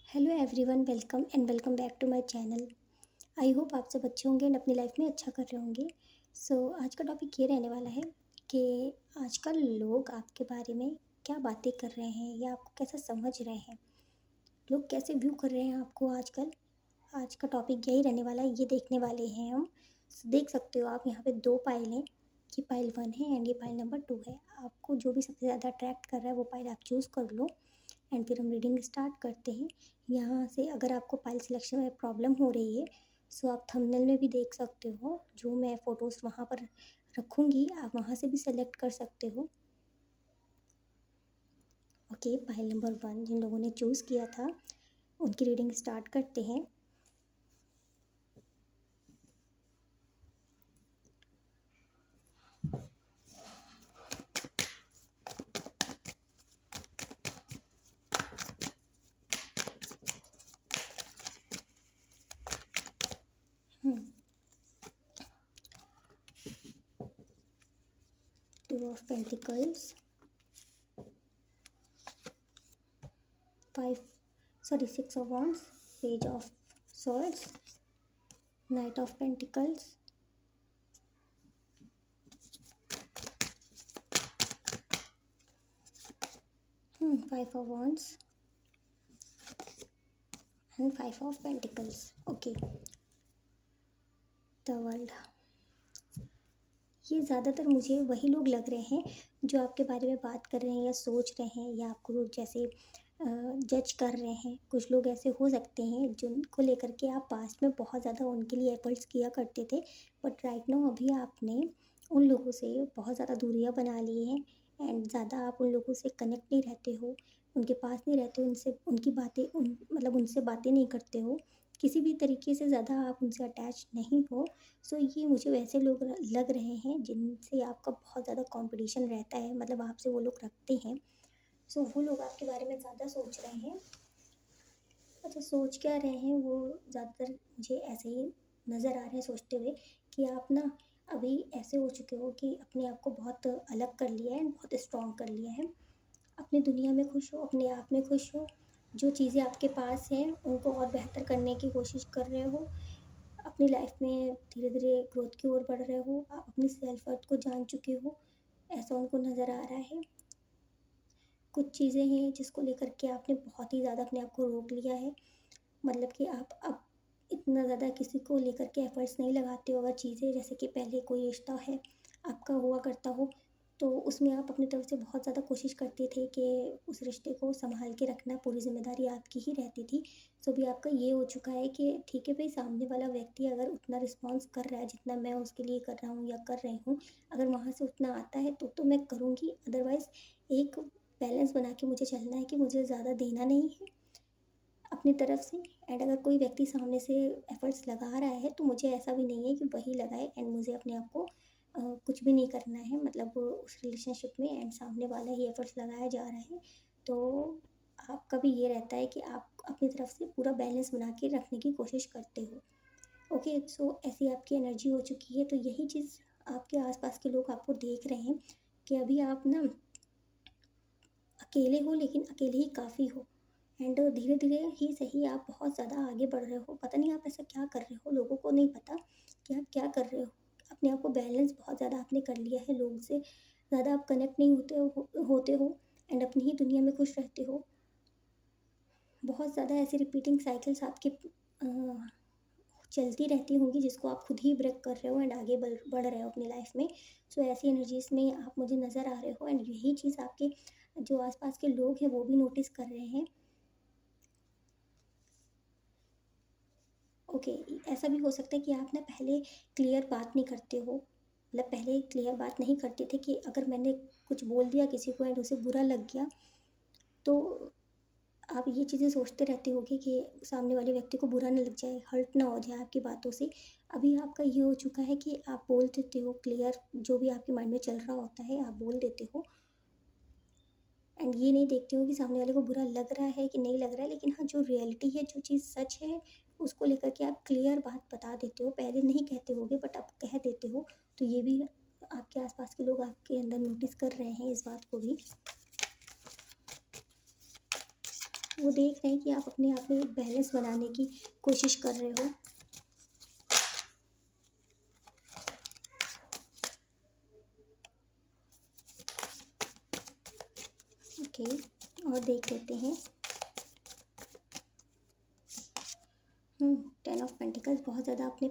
Hello everyone, welcome back to my channel. I hope आप सब अच्छे होंगे एंड अपनी लाइफ में अच्छा कर रहे होंगे। आज का टॉपिक ये रहने वाला है कि आजकल लोग आपके बारे में क्या बातें कर रहे हैं या आपको कैसा समझ रहे हैं, लोग कैसे व्यू कर रहे हैं आपको आजकल। आज का टॉपिक यही रहने वाला है, ये देखने वाले हैं हम। देख सकते हो आप यहाँ पे दो पाइल हैं, ये पाइल 1 है एंड ये पाइल नंबर 2 है। आपको जो भी सबसे ज़्यादा अट्रैक्ट कर रहा है वो पाइल आप चूज़ कर लो एंड फिर हम रीडिंग स्टार्ट करते हैं। यहाँ से अगर आपको पाइल सिलेक्शन में प्रॉब्लम हो रही है सो आप थंबनेल में भी देख सकते हो, जो मैं फ़ोटोज़ वहाँ पर रखूँगी आप वहाँ से भी सेलेक्ट कर सकते हो। ओके, पाइल नंबर 1 जिन लोगों ने चूज़ किया था उनकी रीडिंग स्टार्ट करते हैं। Two of pentacles, 6 of wands, page of swords, night of pentacles, 5 of wands and 5 of pentacles. Okay, the world. ये ज़्यादातर मुझे वही लोग लग रहे हैं जो आपके बारे में बात कर रहे हैं या सोच रहे हैं या आपको जैसे जज कर रहे हैं। कुछ लोग ऐसे हो सकते हैं जिनको लेकर के आप पास्ट में बहुत ज़्यादा उनके लिए एफर्ट्स किया करते थे, बट राइट नाउ अभी आपने उन लोगों से बहुत ज़्यादा दूरियां बना ली हैं एंड ज़्यादा आप उन लोगों से कनेक्ट नहीं रहते हो, उनके पास नहीं रहते हो, उनसे उनकी बातें उनसे बातें नहीं करते हो, किसी भी तरीके से ज़्यादा आप उनसे अटैच नहीं हो। ये मुझे वैसे लोग लग रहे हैं जिनसे आपका बहुत ज़्यादा कंपटीशन रहता है, मतलब आपसे वो लोग रखते हैं। वो लोग आपके बारे में ज़्यादा सोच रहे हैं। अच्छा, सोच क्या रहे हैं वो ज़्यादातर मुझे ऐसे ही नज़र आ रहे हैं सोचते हुए कि आप ना अभी ऐसे हो चुके हो कि अपने आप को बहुत अलग कर लिया है, बहुत स्ट्रॉन्ग कर लिया है। अपनी दुनिया में खुश हो, अपने आप में खुश हो, जो चीज़ें आपके पास हैं उनको और बेहतर करने की कोशिश कर रहे हो। अपनी लाइफ में धीरे धीरे ग्रोथ की ओर बढ़ रहे हो, आप अपनी सेल्फ वर्थ को जान चुके हो, ऐसा उनको नज़र आ रहा है। कुछ चीज़ें हैं जिसको लेकर के आपने बहुत ही ज़्यादा अपने आप को रोक लिया है, मतलब कि आप अब इतना ज़्यादा किसी को लेकर के एफर्ट्स नहीं लगाते हो। अगर चीज़ें जैसे कि पहले कोई रिश्ता है आपका हुआ करता हो तो उसमें आप अपनी तरफ से बहुत ज़्यादा कोशिश करते थे कि उस रिश्ते को संभाल के रखना, पूरी जिम्मेदारी आपकी ही रहती थी। भी आपका ये हो चुका है कि ठीक है भाई, सामने वाला व्यक्ति अगर उतना रिस्पॉन्स कर रहा है जितना मैं उसके लिए कर रहा हूँ या कर रही हूँ, अगर वहाँ से उतना आता है तो मैं करूँगी, अदरवाइज़ एक बैलेंस बना के मुझे चलना है कि मुझे ज़्यादा देना नहीं है अपनी तरफ से। एंड अगर कोई व्यक्ति सामने से एफर्ट्स लगा रहा है तो मुझे ऐसा भी नहीं है कि वही लगाए एंड मुझे अपने आप को कुछ भी नहीं करना है, मतलब उस रिलेशनशिप में एंड सामने वाला ही एफर्ट्स लगाया जा रहा है। तो आपका भी ये रहता है कि आप अपनी तरफ से पूरा बैलेंस बना के रखने की कोशिश करते हो। ओके, ऐसी आपकी एनर्जी हो चुकी है, तो यही चीज़ आपके आसपास के लोग आपको देख रहे हैं कि अभी आप ना अकेले हो, लेकिन अकेले ही काफ़ी हो एंड धीरे धीरे ही सही आप बहुत ज़्यादा आगे बढ़ रहे हो। पता नहीं आप ऐसा क्या कर रहे हो, लोगों को नहीं पता कि आप क्या कर रहे हो। अपने आप को बैलेंस बहुत ज़्यादा आपने कर लिया है, लोगों से ज़्यादा आप कनेक्ट नहीं होते हो एंड अपनी ही दुनिया में खुश रहते हो। बहुत ज़्यादा ऐसी रिपीटिंग साइकिल्स आपकी चलती रहती होंगी जिसको आप खुद ही ब्रेक कर रहे हो एंड आगे बढ़ रहे हो अपनी लाइफ में। ऐसी एनर्जीज में आप मुझे नज़र आ रहे हो एंड यही चीज़ आपके जो आसपास के लोग हैं वो भी नोटिस कर रहे हैं। ओके, ऐसा भी हो सकता है कि आप ना पहले क्लियर बात नहीं करते हो, मतलब पहले क्लियर बात नहीं करते थे कि अगर मैंने कुछ बोल दिया किसी को एंड उसे बुरा लग गया तो आप ये चीज़ें सोचते रहते होगे कि सामने वाले व्यक्ति को बुरा ना लग जाए, हर्ट ना हो जाए आपकी बातों से। अभी आपका ये हो चुका है कि आप बोल देते हो क्लियर, जो भी आपके माइंड में चल रहा होता है आप बोल देते हो एंड ये नहीं देखते हो कि सामने वाले को बुरा लग रहा है कि नहीं लग रहा है। लेकिन हाँ, जो रियलिटी है, जो चीज़ सच है, उसको लेकर के आप क्लियर बात बता देते हो। पहले नहीं कहते होगे बट आप कह देते हो। तो ये भी आपके आसपास के लोग आपके अंदर नोटिस कर रहे हैं इस बात को भी। वो देख रहे हैं कि आप अपने आप में एक बैलेंस बनाने की कोशिश कर रहे हो। ओके, और देख लेते हैं। 10 ऑफ पेंटिकल्स, बहुत ज़्यादा अपने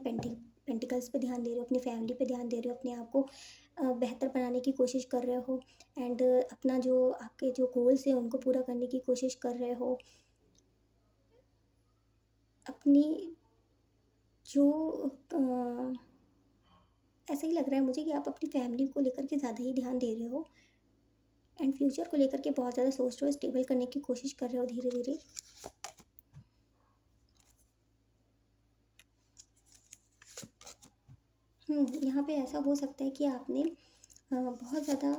पेंटिकल्स पे ध्यान दे रहे हो, अपनी फैमिली पे ध्यान दे रहे हो, अपने आप को बेहतर बनाने की कोशिश कर रहे हो। एंड अपना जो आपके जो गोल्स हैं उनको पूरा करने की कोशिश कर रहे हो। अपनी जो ऐसा ही लग रहा है मुझे कि आप अपनी फैमिली को लेकर के ज़्यादा ही ध्यान दे रहे हो, एंड फ्यूचर को लेकर के बहुत ज़्यादा सोच रहे हो, स्टेबल करने की कोशिश कर रहे हो धीरे धीरे। यहाँ पे ऐसा हो सकता है कि आपने बहुत ज़्यादा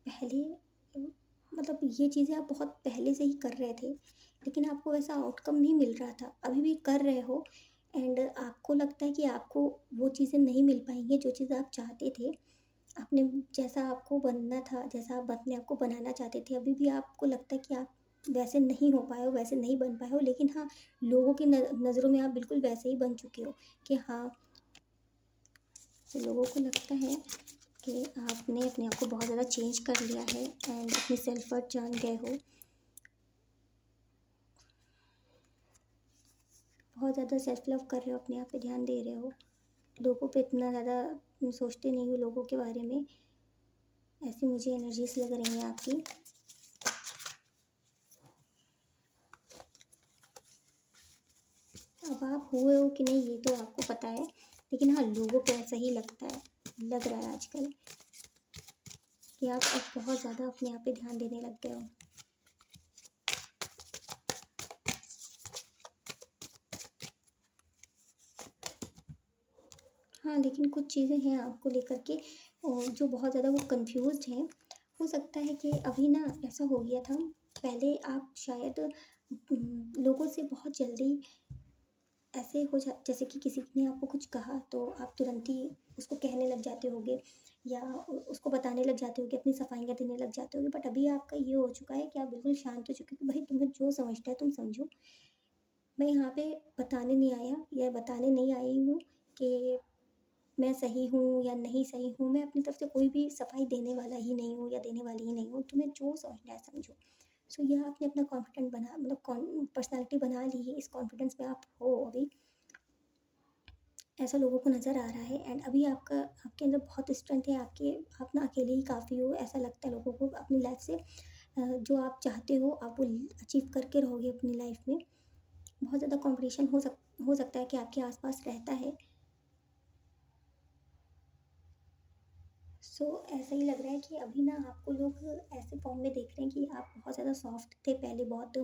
पहले, मतलब ये चीज़ें आप बहुत पहले से ही कर रहे थे, लेकिन आपको वैसा आउटकम नहीं मिल रहा था, अभी भी कर रहे हो। एंड आपको लगता है कि आपको वो चीज़ें नहीं मिल पाएंगी जो चीज़ आप चाहते थे। आपने जैसा आपको बनना था, जैसा आप अपने आप को बनाना चाहते थे, अभी भी आपको लगता है कि आप वैसे नहीं हो पाए हो, वैसे नहीं बन पाए हो। लेकिन हाँ, लोगों की नज़रों में आप बिल्कुल वैसे ही बन चुके हो कि हाँ, तो लोगों को लगता है कि आपने अपने आप को बहुत ज़्यादा चेंज कर लिया है एंड अपनी सेल्फ वर्थ जान गए हो। बहुत ज़्यादा सेल्फ लव कर रहे हो, अपने आप पे ध्यान दे रहे हो, लोगों पे इतना ज़्यादा सोचते नहीं हो लोगों के बारे में। ऐसी मुझे एनर्जीज लग रही हैं आपकी। अब आप हुए हो कि नहीं ये तो आपको पता है, लेकिन हाँ, लोगों को ऐसा ही लगता है, लग रहा है आजकल कि आप अब बहुत ज़्यादा अपने आप पे ध्यान देने लग गए हो। हाँ, लेकिन कुछ चीज़ें हैं आपको लेकर के जो बहुत ज़्यादा वो कंफ्यूज्ड हैं। हो सकता है कि अभी ना ऐसा हो गया था, पहले आप शायद लोगों से बहुत जल्दी ऐसे हो जा, जैसे कि किसी ने आपको कुछ कहा तो आप तुरंत ही उसको कहने लग जाते होगे, या उसको बताने लग जाते होगे, अपनी सफाइयाँ देने लग जाते होगे। बट अभी आपका ये हो चुका है कि आप बिल्कुल शांत हो चुके हो कि भाई तुम्हें जो समझना है तुम समझो। मैं यहाँ पे बताने नहीं आया या बताने नहीं आई हूँ कि मैं सही हूँ या नहीं सही हूँ। मैं अपनी तरफ से कोई भी सफाई देने वाला ही नहीं हूँ या देने वाली ही नहीं हूँ। तुम्हें जो समझना है समझो। सो यह आपने अपना कॉन्फिडेंट बना, मतलब पर्सनैलिटी बना ली है, इस कॉन्फिडेंस में आप हो अभी, ऐसा लोगों को नज़र आ रहा है। एंड अभी आपके अंदर बहुत स्ट्रेंथ है, आप ना अकेले ही काफ़ी हो, ऐसा लगता है लोगों को अपनी लाइफ से। जो आप चाहते हो आप वो अचीव करके रहोगे अपनी लाइफ में। बहुत ज़्यादा कंपटीशन हो सकता है कि आपके आसपास रहता है। ऐसा ही लग रहा है कि अभी ना आपको लोग ऐसे फॉर्म में देख रहे हैं कि आप बहुत ज़्यादा सॉफ्ट थे पहले, बहुत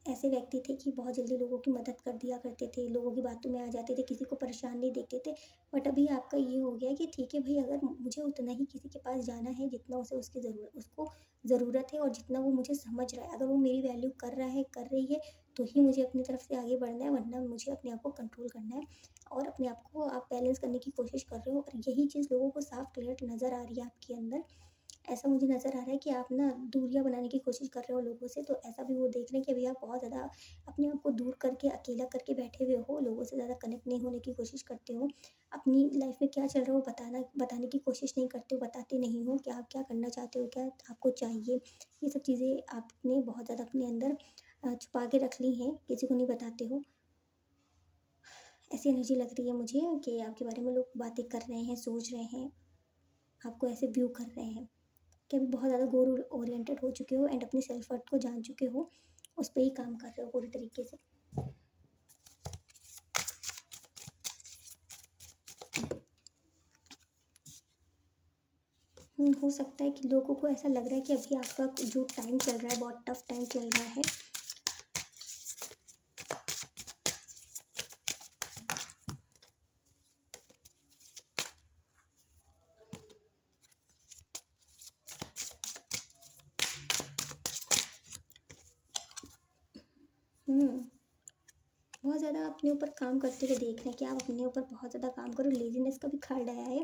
ऐसे व्यक्ति थे कि बहुत जल्दी लोगों की मदद कर दिया करते थे, लोगों की बातों में आ जाते थे, किसी को परेशान नहीं देखते थे। बट अभी आपका ये हो गया है कि ठीक है भाई, अगर मुझे उतना ही किसी के पास जाना है जितना उसको ज़रूरत है, और जितना वो मुझे समझ रहा है, अगर वो मेरी वैल्यू कर रहा है, कर रही है, तो ही मुझे अपनी तरफ से आगे बढ़ना है, वरना मुझे अपने आप को कंट्रोल करना है। और अपने आप को आप बैलेंस करने की कोशिश कर रहे हो, और यही चीज़ लोगों को साफ क्लियर नज़र आ रही है आपके अंदर। ऐसा मुझे नज़र आ रहा है कि आप ना दूरियाँ बनाने की कोशिश कर रहे हो लोगों से, तो ऐसा भी वो देख रहे हैं कि अभी आप बहुत ज़्यादा अपने आप को दूर करके, अकेला करके बैठे हुए हो, लोगों से ज़्यादा कनेक्ट नहीं होने की कोशिश करते हो। अपनी लाइफ में क्या चल रहा है वो बताने की कोशिश नहीं करते हो, बताते नहीं हो कि आप क्या करना चाहते हो, क्या आपको चाहिए। ये सब चीज़ें आपने बहुत ज़्यादा अपने अंदर छुपा के रख ली हैं, किसी को नहीं बताते हो। ऐसी एनर्जी लग रही है मुझे कि आपके बारे में लोग बातें कर रहे हैं, सोच रहे हैं, आपको ऐसे व्यू कर रहे हैं कि अभी बहुत ज़्यादा गोल ओरिएंटेड हो चुके हो एंड अपनी सेल्फ वर्थ को जान चुके हो, उस पर ही काम कर रहे हो पूरी तरीके से। हो सकता है कि लोगों को ऐसा लग रहा है कि अभी आपका जो टाइम चल रहा है बहुत टफ टाइम चल रहा है। हम्म बहुत ज़्यादा अपने ऊपर काम करते हुए देख रहे हैं कि आप अपने ऊपर बहुत ज़्यादा काम करो, लेज़ीनेस का भी कार्ड आया है।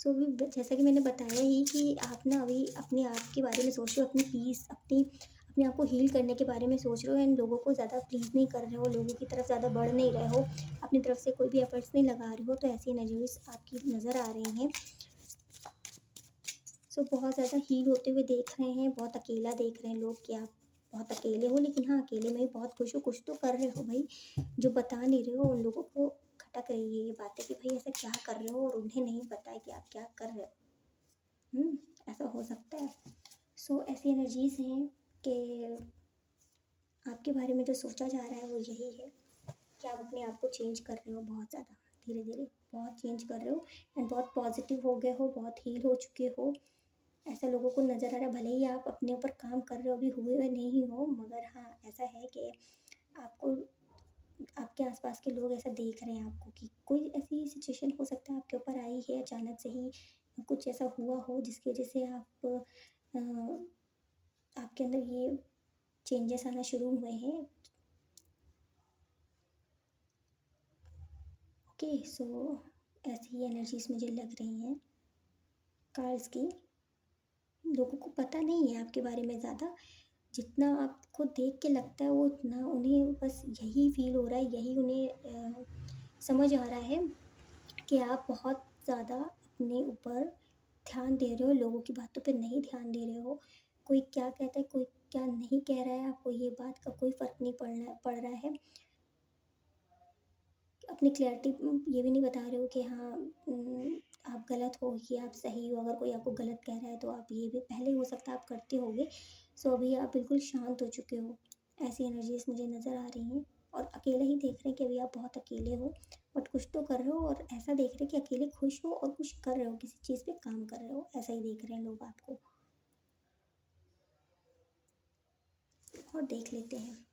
अभी जैसा कि मैंने बताया ही कि आप ना अभी अपने आप के बारे में सोच रहे हो, अपनी पीस, अपनी अपने आप को हील करने के बारे में सोच रहे हो एंड लोगों को ज़्यादा प्लीज़ नहीं कर रहे हो, लोगों की तरफ ज़्यादा बढ़ नहीं रहे हो, अपनी तरफ से कोई भी एफर्ट्स नहीं लगा रहे हो, तो ऐसी एनर्जीज आपकी नज़र आ रही हैं। सो बहुत ज़्यादा हील होते हुए देख रहे हैं, बहुत अकेला देख रहे हैं लोग कि आप बहुत अकेले हो, लेकिन हाँ, अकेले में भी बहुत खुश हो, कुछ तो कर रहे हो भाई। जो बता नहीं रहे हो उन लोगों को खटक रही है ये बातें कि भाई ऐसा क्या कर रहे हो और उन्हें नहीं पता है कि आप क्या कर रहे हो। ऐसा हो सकता है। सो ऐसी एनर्जीज हैं कि आपके बारे में जो सोचा जा रहा है वो यही है कि आप अपने आप को चेंज कर रहे हो बहुत ज़्यादा, धीरे धीरे बहुत चेंज कर रहे हो एंड बहुत पॉजिटिव हो गए हो, बहुत हील हो चुके हो। ऐसा लोगों को नज़र आ रहा है, भले ही आप अपने ऊपर काम कर रहे हो, अभी हुए हुए नहीं हो, मगर हाँ, ऐसा है कि आपको आपके आसपास के लोग ऐसा देख रहे हैं आपको कि कोई ऐसी सिचुएशन हो सकता है आपके ऊपर आई है अचानक से ही, कुछ ऐसा हुआ हो जिसकी वजह से आपके अंदर ये चेंजेस आना शुरू हुए हैं। ओके, सो ऐसी एनर्जीज मुझे लग रही हैं कार्ड्स की। लोगों को पता नहीं है आपके बारे में ज़्यादा, जितना आपको देख के लगता है वो उतना उन्हें बस यही फील हो रहा है, यही उन्हें समझ आ रहा है कि आप बहुत ज़्यादा अपने ऊपर ध्यान दे रहे हो, लोगों की बातों पे नहीं ध्यान दे रहे हो। कोई क्या कहता है, कोई क्या नहीं कह रहा है, आपको ये बात का कोई फ़र्क नहीं पड़ रहा है। अपनी क्लैरिटी ये भी नहीं बता रहे हो कि हाँ, आप गलत हो कि आप सही हो। अगर कोई आपको गलत कह रहा है तो आप ये भी पहले हो सकता है आप करते होगे। सो अभी आप बिल्कुल शांत हो चुके हो। ऐसी एनर्जीज मुझे नज़र आ रही हैं और अकेले ही देख रहे हैं कि अभी आप बहुत अकेले हो, बट कुछ तो कर रहे हो और ऐसा देख रहे हैं कि अकेले खुश हो और कुछ कर रहे हो, किसी चीज़ पे काम कर रहे हो, ऐसा ही देख रहे हैं लोग आपको। और देख लेते हैं।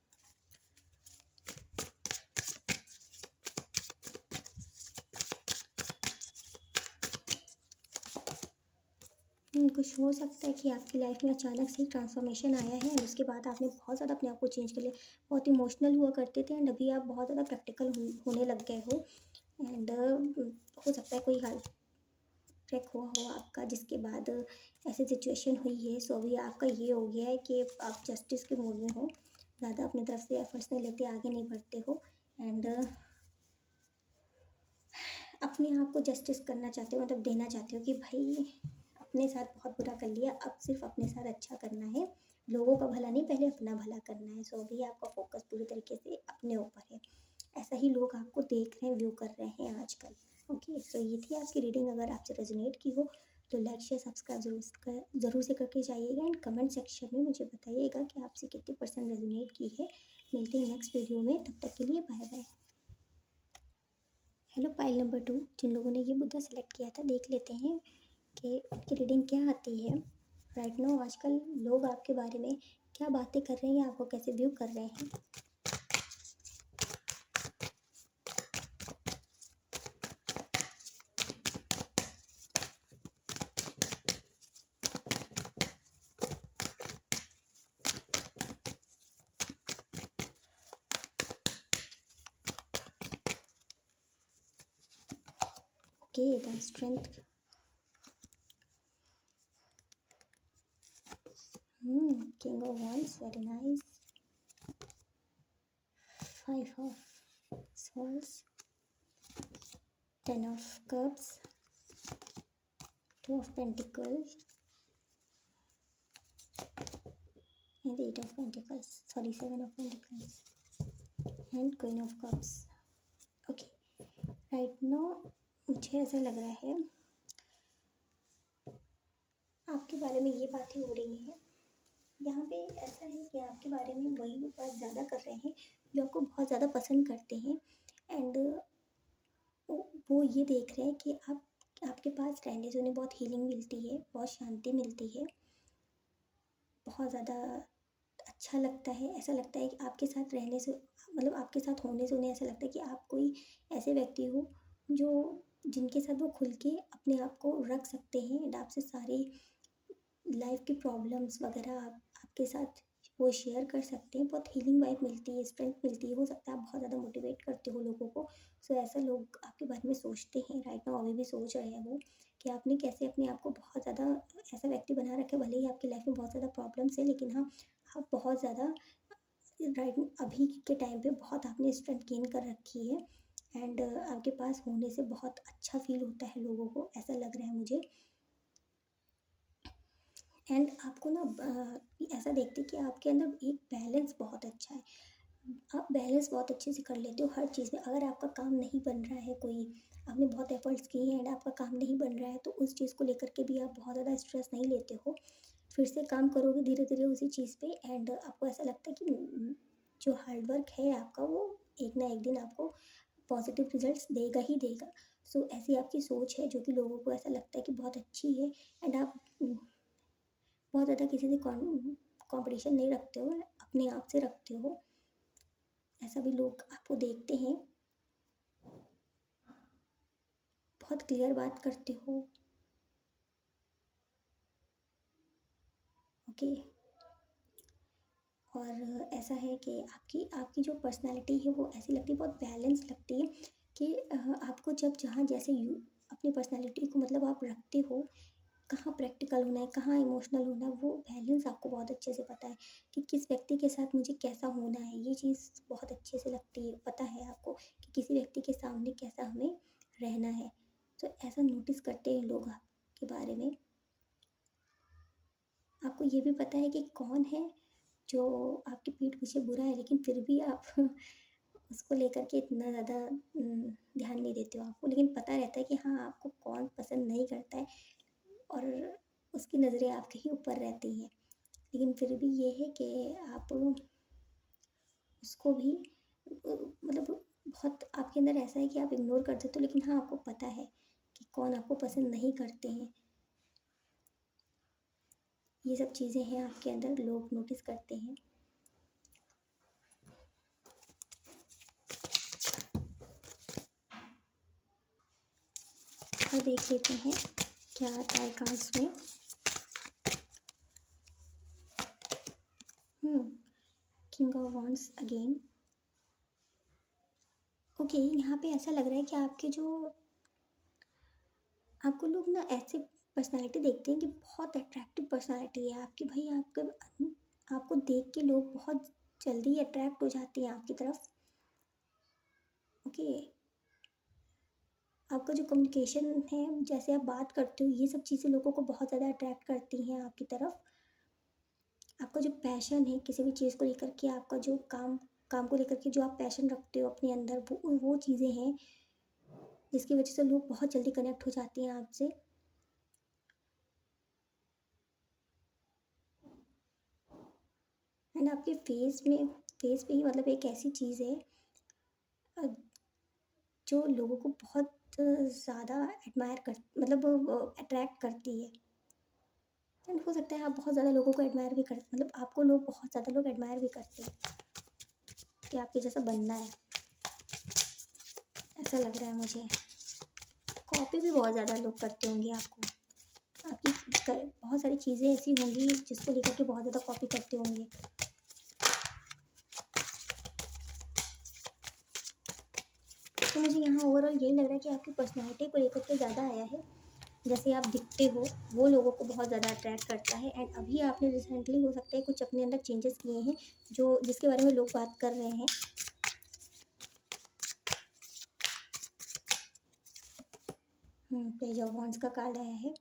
कुछ हो सकता है कि आपकी लाइफ में अचानक से ही ट्रांसफॉर्मेशन आया है एंड उसके बाद आपने बहुत ज़्यादा अपने आप को चेंज कर लिया। बहुत इमोशनल हुआ करते थे एंड अभी आप बहुत ज़्यादा प्रैक्टिकल होने लग गए हो एंड हो सकता है कोई हार्ट ब्रेक हुआ हो आपका, जिसके बाद ऐसी सिचुएशन हुई है। सो अभी आपका ये हो गया है कि आप जस्टिस के मूड में हो, ज़्यादा अपनी तरफ से एफर्ट्स नहीं लेते, आगे नहीं बढ़ते हो एंड अपने आप को जस्टिस करना चाहते हो, मतलब देना चाहते हो कि भाई अपने साथ बहुत बुरा कर लिया, अब सिर्फ अपने साथ अच्छा करना है, लोगों का भला नहीं, पहले अपना भला करना है। सो अभी आपका फोकस पूरी तरीके से अपने ऊपर है। ऐसा ही लोग आपको देख रहे हैं, व्यू कर रहे हैं आजकल। ओके, सो ये थी आपकी रीडिंग। अगर आपसे रेजोनेट की हो तो लाइक शेयर सब्सक्राइब ज़रूर से करके जाइएगा एंड कमेंट सेक्शन में मुझे बताइएगा कि आपसे कितनी परसेंट रेजोनेट की है। मिलते हैं नेक्स्ट वीडियो में, तब तक के लिए bye bye. Hello pile number 2, जिन लोगों ने ये मुद्दा सेलेक्ट किया था, देख लेते हैं कि उनकी रीडिंग क्या आती है। राइट नाउ आजकल लोग आपके बारे में क्या बातें कर रहे हैं, आपको कैसे व्यू कर रहे हैं। Okay, the strength. King of wands, very nice. 5 of swords, 10 of cups, 2 of pentacles and 8 of pentacles, sorry 7 of pentacles and queen of cups। Okay, right now मुझे ऐसा लग रहा है आपके बारे में ये बातें हो रही हैं। यहाँ पे ऐसा है कि आपके बारे में वही लोग बात ज़्यादा कर रहे हैं जो आपको बहुत ज़्यादा पसंद करते हैं एंड वो ये देख रहे हैं कि आपके पास रहने से उन्हें बहुत हीलिंग मिलती है, बहुत शांति मिलती है, बहुत ज़्यादा अच्छा लगता है। ऐसा लगता है कि आपके साथ रहने से, मतलब आपके साथ होने से उन्हें ऐसा लगता है कि आप कोई ऐसे व्यक्ति हो जो जिनके साथ वो खुल के अपने आप को रख सकते हैं एंड आपसे सारी लाइफ की प्रॉब्लम्स वगैरह आपके साथ वो शेयर कर सकते हैं। बहुत हीलिंग वाइब मिलती है, स्ट्रेंथ मिलती है। हो सकता है आप बहुत ज़्यादा मोटिवेट करते हो लोगों को। सो ऐसा लोग आपके बारे में सोचते हैं, राइट नाउ अभी भी सोच रहे हैं वो कि आपने कैसे अपने आप को बहुत ज़्यादा ऐसा व्यक्ति बना रखा है। भले ही आपकी लाइफ में बहुत ज़्यादा प्रॉब्लम्स है, लेकिन हाँ, आप बहुत ज़्यादा राइट अभी के टाइम पे बहुत आपने स्ट्रेंथ गेन कर रखी है एंड आपके पास होने से बहुत अच्छा फील होता है लोगों को, ऐसा लग रहा है मुझे। एंड आपको ना ऐसा देखते हैं कि आपके अंदर एक बैलेंस बहुत अच्छा है। आप बैलेंस बहुत अच्छे से कर लेते हो हर चीज़ में। अगर आपका काम नहीं बन रहा है, कोई आपने बहुत एफर्ट्स किए हैं एंड आपका काम नहीं बन रहा है, तो उस चीज़ को लेकर के भी आप बहुत ज़्यादा स्ट्रेस नहीं लेते हो। फिर से काम करोगे धीरे धीरे उसी चीज़ पे एंड आपको ऐसा लगता है कि जो हार्ड वर्क है आपका वो एक ना एक दिन आपको पॉजिटिव रिजल्ट्स देगा ही देगा। सो ऐसी आपकी सोच है जो कि लोगों को ऐसा लगता है कि बहुत अच्छी है एंड आप बहुत ज़्यादा किसी से कंपटीशन नहीं रखते हो, अपने आप से रखते हो। ऐसा भी लोग आपको देखते हैं। बहुत क्लियर बात करते हो। ओके। और ऐसा है कि आपकी आपकी जो पर्सनालिटी है वो ऐसी लगती है, बहुत बैलेंस लगती है कि आपको जब जहाँ जैसे यू अपनी पर्सनालिटी को मतलब आप रखते हो, कहाँ प्रैक्टिकल होना है, कहाँ इमोशनल होना है, वो बैलेंस आपको बहुत अच्छे से पता है कि किस व्यक्ति के साथ मुझे कैसा होना है। ये चीज़ बहुत अच्छे से लगती है, पता है आपको कि किसी व्यक्ति के सामने कैसा हमें रहना है। तो ऐसा नोटिस करते हैं लोग आपके बारे में। आपको ये भी पता है कि कौन है जो आपके पीठ पीछे बुरा है, लेकिन फिर भी आप उसको लेकर के इतना ज़्यादा ध्यान नहीं देते हो। आपको लेकिन पता रहता है कि हाँ, आपको कौन पसंद नहीं करता है और उसकी नज़रें आपके ही ऊपर रहती हैं। लेकिन फिर भी ये है कि आप उसको भी मतलब बहुत आपके अंदर ऐसा है कि आप इग्नोर कर देते हो, लेकिन हाँ, आपको पता है कि कौन आपको पसंद नहीं करते हैं। ये सब चीज़ें हैं आपके अंदर, लोग नोटिस करते हैं। और देख लेते हैं क्या आता है कार्ड्स में। King of wands again. Okay, यहाँ पे ऐसा लग रहा है कि आपके जो आपको लोग ना ऐसे पर्सनालिटी देखते हैं कि बहुत अट्रैक्टिव पर्सनालिटी है आपकी भाई। आपको देख के लोग बहुत जल्दी अट्रैक्ट हो जाते हैं आपकी तरफ। ओके। आपका जो कम्युनिकेशन है, जैसे आप बात करते हो, ये सब चीज़ें लोगों को बहुत ज़्यादा अट्रैक्ट करती हैं आपकी तरफ। आपका जो पैशन है किसी भी चीज़ को लेकर के, आपका जो काम को लेकर के जो आप पैशन रखते हो अपने अंदर, वो चीज़ें हैं जिसकी वजह से लोग बहुत जल्दी कनेक्ट हो जाते हैं आपसे। एंड आपके फेस पे ही मतलब एक ऐसी चीज़ है जो लोगों को बहुत ज़्यादा एडमायर कर मतलब अट्रैक्ट करती है। एंड हो सकता है आप बहुत ज़्यादा लोगों को एडमायर भी कर मतलब आपको लोग बहुत ज़्यादा लोग एडमायर भी करते हैं कि आपके जैसा बनना है, ऐसा लग रहा है मुझे। कॉपी भी बहुत ज़्यादा लोग करते होंगे आपको। आपकी बहुत सारी चीज़ें ऐसी होंगी जिसको लेकर के बहुत ज़्यादा कॉपी करते होंगे। तो मुझे यहाँ ओवरऑल यही लग रहा है कि आपकी पर्सनैलिटी को लेकर के ज़्यादा आया है। जैसे आप दिखते हो वो लोगों को बहुत ज़्यादा अट्रैक्ट करता है। एंड अभी आपने रिसेंटली हो सकता है कुछ अपने अंदर चेंजेस किए हैं जो जिसके बारे में लोग बात कर रहे हैं। पेज ऑफ वॉन्ड्स का कार्ड आया है।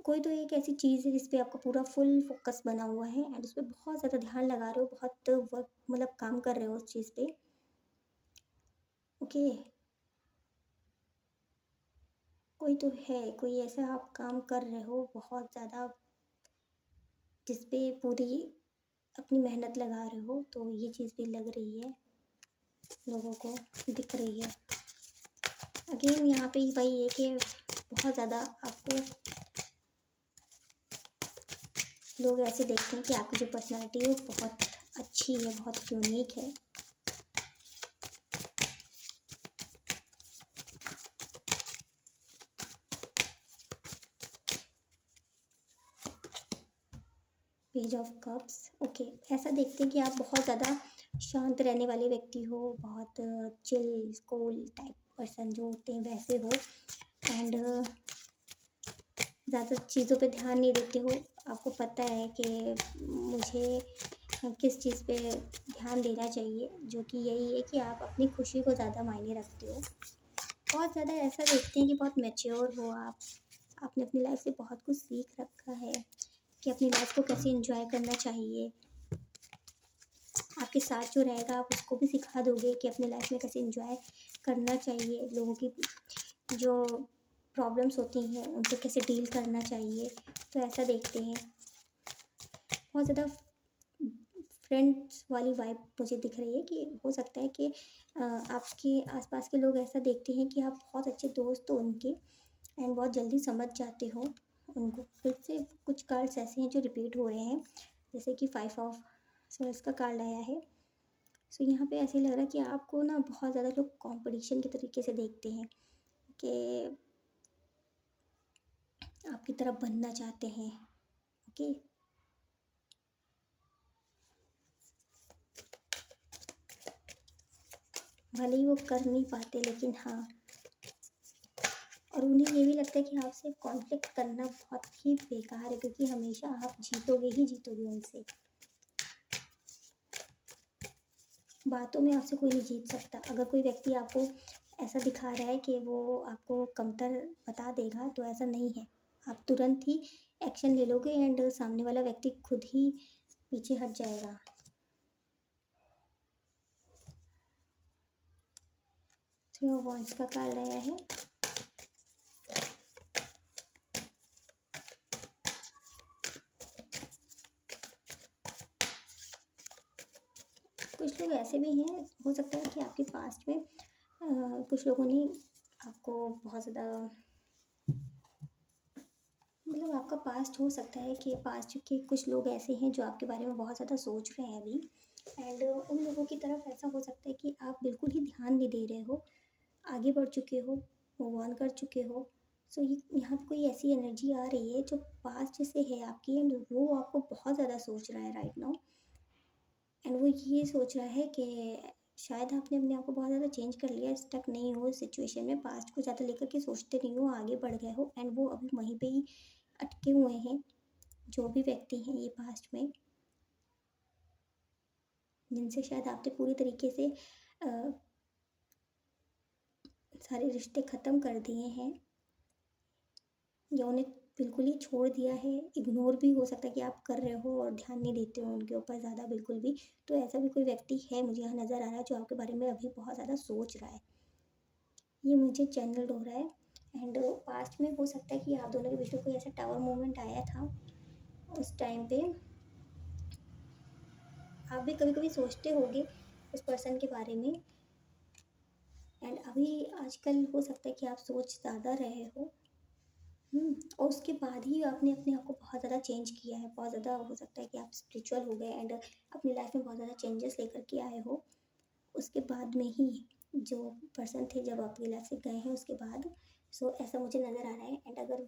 कोई तो एक ऐसी चीज़ है जिस पे आपका पूरा फुल फोकस बना हुआ है एंड उस पर बहुत ज़्यादा ध्यान लगा रहे हो, बहुत वर्क मतलब काम कर रहे हो उस चीज़ पे। ओके। कोई तो है, कोई ऐसा आप काम कर रहे हो बहुत ज़्यादा जिस पे पूरी अपनी मेहनत लगा रहे हो, तो ये चीज़ भी लग रही है, लोगों को दिख रही है। अगेन यहाँ पे वही है कि बहुत ज़्यादा आपको लोग ऐसे देखते हैं कि आपकी जो पर्सनैलिटी है वो बहुत अच्छी है, बहुत यूनिक है। Page of cups. ओके, ऐसा देखते हैं कि आप बहुत ज़्यादा शांत रहने वाले व्यक्ति हो, बहुत चिल कूल टाइप पर्सन जो होते हैं वैसे हो। एंड ज़्यादा चीज़ों पे ध्यान नहीं देते हो, आपको पता है कि मुझे किस चीज़ पे ध्यान देना चाहिए, जो कि यही है कि आप अपनी खुशी को ज़्यादा मायने रखते हो। बहुत ज़्यादा ऐसा देखते हैं कि बहुत मैच्योर हो आप। आपने अपनी लाइफ़ से बहुत कुछ सीख रखा है कि अपनी लाइफ़ को कैसे एन्जॉय करना चाहिए। आपके साथ जो रहेगा आप उसको भी सिखा दोगे कि अपनी लाइफ़ में कैसे एन्जॉय करना चाहिए। लोगों की जो प्रॉब्लम्स होती हैं उनसे कैसे डील करना चाहिए। तो ऐसा देखते हैं। बहुत ज़्यादा फ्रेंड्स वाली वाइब मुझे दिख रही है कि हो सकता है कि आपके आसपास के लोग ऐसा देखते हैं कि आप बहुत अच्छे दोस्त हो उनके एंड बहुत जल्दी समझ जाते हो उनको। फिर से कुछ कार्ड्स ऐसे हैं जो रिपीट हो रहे हैं, जैसे कि 5 ऑफ सोर्स का कार्ड आया है। सो यहाँ पे ऐसे लग रहा है कि आपको ना बहुत ज़्यादा लोग कंपटीशन के तरीके से देखते हैं कि आपकी तरफ बनना चाहते हैं। ओके, भले ही वो कर नहीं पाते, लेकिन हाँ, और उन्हें ये भी लगता है कि आपसे कॉन्फ्लिक्ट करना बहुत ही बेकार है, क्योंकि हमेशा आप जीतोगे ही जीतोगे उनसे। बातों में आपसे कोई नहीं जीत सकता। अगर कोई व्यक्ति आपको ऐसा दिखा रहा है कि वो आपको कमतर बता देगा, तो ऐसा नहीं है। आप तुरंत ही एक्शन ले लोगे एंड सामने वाला व्यक्ति खुद ही पीछे हट जाएगा। थ्री ऑफ वॉन्ड्स का कार्ड आया है। कुछ लोग ऐसे भी हैं, हो सकता है कि आपके पास्ट में कुछ लोगों ने आपको बहुत ज़्यादा, मतलब आपका पास्ट हो सकता है कि पास्ट के कुछ लोग ऐसे हैं जो आपके बारे में बहुत ज़्यादा सोच रहे हैं अभी, एंड उन लोगों की तरफ ऐसा हो सकता है कि आप बिल्कुल ही ध्यान नहीं दे रहे हो, आगे बढ़ चुके हो, मूव ऑन कर चुके हो। सो ये यहाँ पे कोई ऐसी एनर्जी आ रही है जो पास्ट से है आपकी, एंड वो आपको बहुत ज़्यादा सोच रहा है राइट नाउ। एंड वो ये सोच रहा है कि शायद आपने अपने आप को बहुत ज़्यादा चेंज कर लिया, स्टक नहीं हो सिचुएशन में, पास्ट को ज़्यादा लेकर के सोचते नहीं हो, आगे बढ़ गए हो, एंड वो अभी वहीं पे ही अटके हुए हैं। जो भी व्यक्ति हैं ये पास्ट में, जिनसे शायद आपने पूरी तरीके से सारे रिश्ते ख़त्म कर दिए हैं, या उन्हें बिल्कुल ही छोड़ दिया है। इग्नोर भी हो सकता है कि आप कर रहे हो और ध्यान नहीं देते हो उनके ऊपर ज़्यादा बिल्कुल भी। तो ऐसा भी कोई व्यक्ति है मुझे यहाँ नज़र आ रहा है जो आपके बारे में अभी बहुत ज़्यादा सोच रहा है। ये मुझे चैनल्ड हो रहा है, एंड पास्ट में हो सकता है कि आप दोनों के बीच में कोई ऐसा टावर मोमेंट आया था। उस टाइम पे आप भी कभी कभी सोचते होगे उस पर्सन के बारे में, एंड अभी आजकल हो सकता है कि आप सोच ज़्यादा रहे हो। और उसके बाद ही आपने अपने आप को बहुत ज़्यादा चेंज किया है। बहुत ज़्यादा हो सकता है कि आप स्पिरिचुअल हो गए एंड अपनी लाइफ में बहुत ज़्यादा चेंजेस लेकर के आए हो। उसके बाद में ही जो पर्सन थे जब आपकी लाइफ से गए हैं उसके बाद, सो ऐसा मुझे नज़र आ रहा है। एंड अगर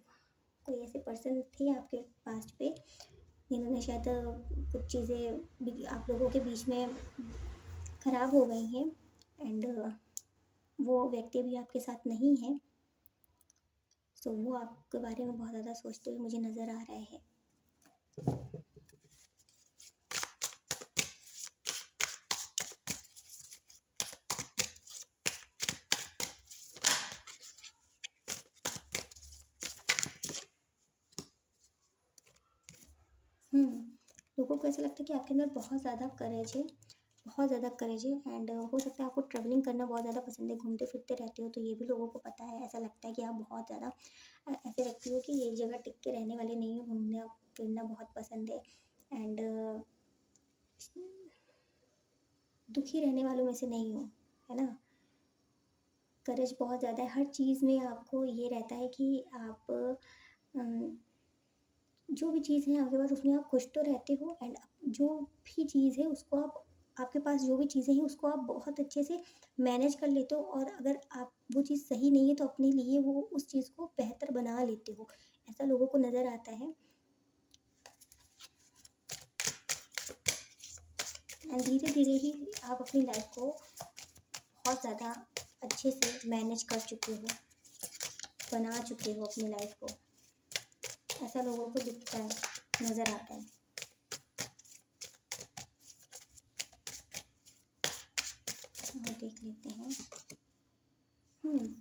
कोई ऐसे पर्सन थे आपके पास्ट पे जिन्होंने शायद कुछ चीज़ें आप लोगों के बीच में ख़राब हो गई हैं, एंड वो व्यक्ति अभी आपके साथ नहीं है, सो वो आपके बारे में बहुत ज़्यादा सोचते हुए मुझे नज़र आ रहे हैं। लोगों को ऐसा लगता है कि आपके अंदर बहुत ज़्यादा करेज है, बहुत ज़्यादा करेज है, एंड हो सकता है आपको ट्रैवलिंग करना बहुत ज़्यादा पसंद है, घूमते फिरते रहते हो, तो ये भी लोगों को पता है। ऐसा लगता है कि आप बहुत ज़्यादा ऐसे व्यक्ति हो कि एक जगह टिक के रहने वाले नहीं हो, घूमना फिरना बहुत पसंद है, एंड दुखी रहने वालों में से नहीं हो, है ना। करेज बहुत ज़्यादा है, हर चीज़ में आपको ये रहता है कि आप जो भी चीज़ है आपके पास उसमें आप खुश तो रहते हो, एंड जो भी चीज़ है उसको आप, आपके पास जो भी चीज़ें हैं उसको आप बहुत अच्छे से मैनेज कर लेते हो, और अगर आप वो चीज़ सही नहीं है तो अपने लिए वो उस चीज़ को बेहतर बना लेते हो। ऐसा लोगों को नज़र आता है, एंड धीरे धीरे ही आप अपनी लाइफ को बहुत ज़्यादा अच्छे से मैनेज कर चुके हो, बना चुके हो अपनी लाइफ को, ऐसा लोगों को दिखता है। नज़र आता है। और देख लेते हैं।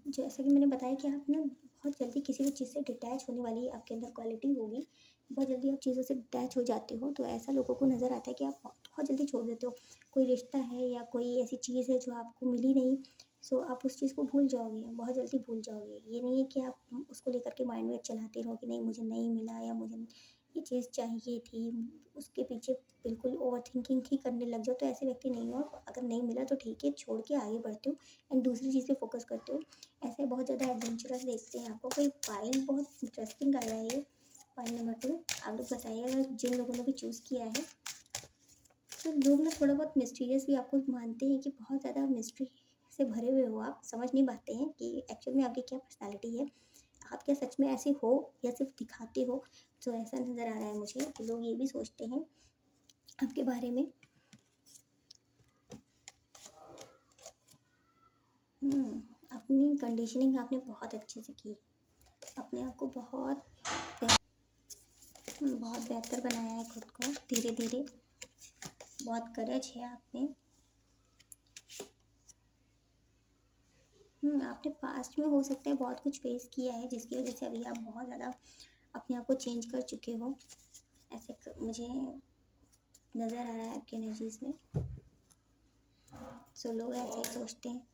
जैसा कि मैंने बताया कि आप ना बहुत जल्दी किसी भी चीज़ से डिटैच होने वाली आपके अंदर क्वालिटी होगी। बहुत जल्दी आप चीज़ों से डिटैच हो जाते हो, तो ऐसा लोगों को नज़र आता है कि आप बहुत जल्दी छोड़ देते हो। कोई रिश्ता है या कोई ऐसी चीज़ है जो आपको मिली नहीं, सो आप उस चीज़ को भूल जाओगे, बहुत जल्दी भूल जाओगे। ये नहीं है कि आप उसको लेकर के माइंड में चलाते रहो कि नहीं मुझे नहीं मिला या मुझे ये चीज़ चाहिए थी, उसके पीछे बिल्कुल ओवरथिंकिंग ही करने लग जाओ, तो ऐसे व्यक्ति नहीं हो आप। अगर नहीं मिला तो ठीक है, छोड़ के आगे बढ़ते हो एंड दूसरी चीज़ पे फ़ोकस करते हो। ऐसे बहुत ज़्यादा एडवेंचरस देखते हैं आपको। कोई पाइल बहुत इंटरेस्टिंग आया है ये, पाइल नंबर 2। आप लोग बताइएगा जिन लोगों ने भी चूज़ किया है। तो लोग ना थोड़ा बहुत मिस्टीरियस भी आपको मानते हैं कि बहुत ज़्यादा मिस्ट्री से भरे हुए हो आप, समझ नहीं पाते हैं कि एक्चुअल में आपकी क्या पर्सनैलिटी है। आप क्या सच में ऐसे हो या सिर्फ दिखाते हो? तो ऐसा नज़र आ रहा है मुझे कि लोग ये भी सोचते हैं आपके बारे में। अपनी कंडीशनिंग आपने बहुत अच्छे से की। अपने आप को बहुत बेहतर बनाया है खुद को धीरे धीरे। बहुत करेज है आप में। आपने पास्ट में हो सकता है बहुत कुछ फेस किया है जिसकी वजह से अभी आप बहुत ज़्यादा अपने आप को चेंज कर चुके हो। मुझे नज़र आ रहा है आपकी एनर्जीज में। सो लोग ऐसे ही सोचते हैं